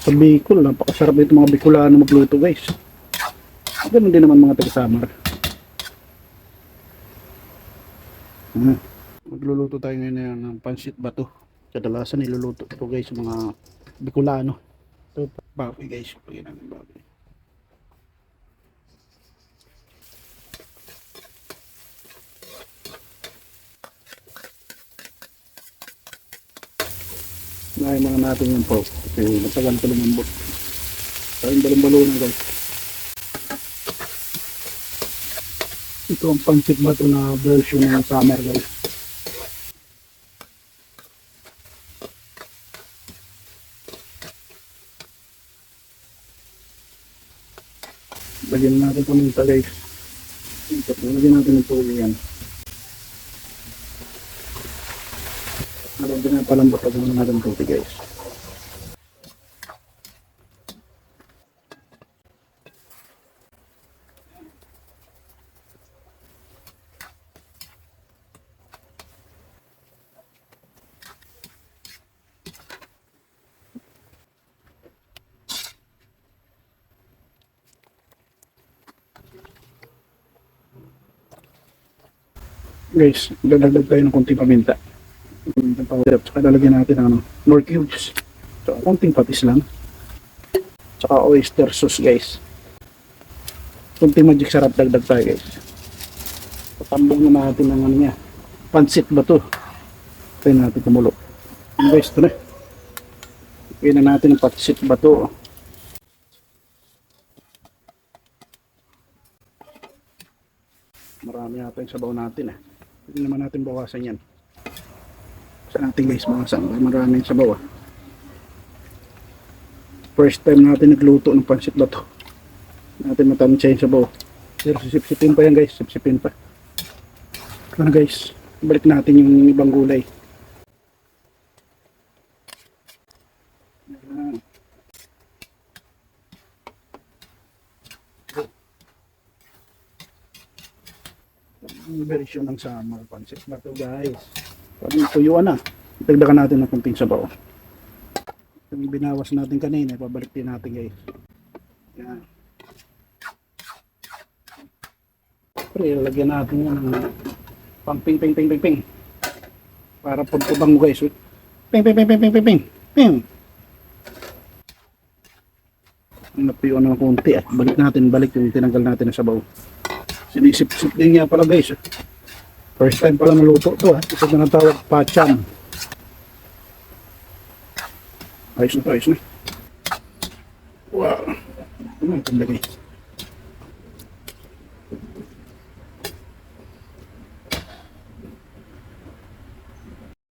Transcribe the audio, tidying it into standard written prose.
Sa Bicol, napakasarap dito mga Bicolano magluto guys. Ganun din naman mga taga-Samar. Magluluto tayo ngayon ng pansit bato. Kadalasan niluluto ito guys mga Bicolano. Ito baboy guys. Pagyan natin baboy. Ngayon mga natin yung pork. Kasi natagal ko lumambot. Tayong balong-balong guys. Ito ang pansit bato na version ng summer guys. Lagyan natin paminta guys. Lagyan natin ng tuloy yan. Lagyan natin palambot. Lagyan natin ng tuloy guys. Guys, dadagdag tayo ng konting paminta. Paminta powder. Saka lalagyan natin ng more cubes. So, konting patis lang. Saka oyster sauce guys. Konting magic sarap dagdag tayo guys. Patambong na natin ng ano niya. Pansit ba to? Tayo natin kumulo. Guys, ito na. Pagyan na natin ng pansit ba to. Marami natin yung sabaw natin eh. Hindi naman natin bawasan yan. Sa natin guys, bawasan. Maraming sabaw ah. First time natin nagluto ng pansit bato. Natin matansya yung sabaw. Pero sisip-sipin pa yan guys. Sisip-sipin pa. Ano guys, balik natin yung ibang gulay. Ang version ng summer pansit bato guys. Parang tuyuan na. Dagdagan natin ng kunting sabaw. Yung binawas natin kanina, pabalik din natin guys. Yan. Pre, lagyan natin yan ng pang ping ping ping ping ping. Para pagpubang guys. Ping ping ping ping ping ping ping. Ping. Napiyuan ng kunti at balik yung tinanggal natin ng sabaw. Sinisip-sip din nga pala guys. First time pala naluto to ha. Ito na natawag pacham. Ayos na to, ayos na. Wow. Ano ang ganda guys.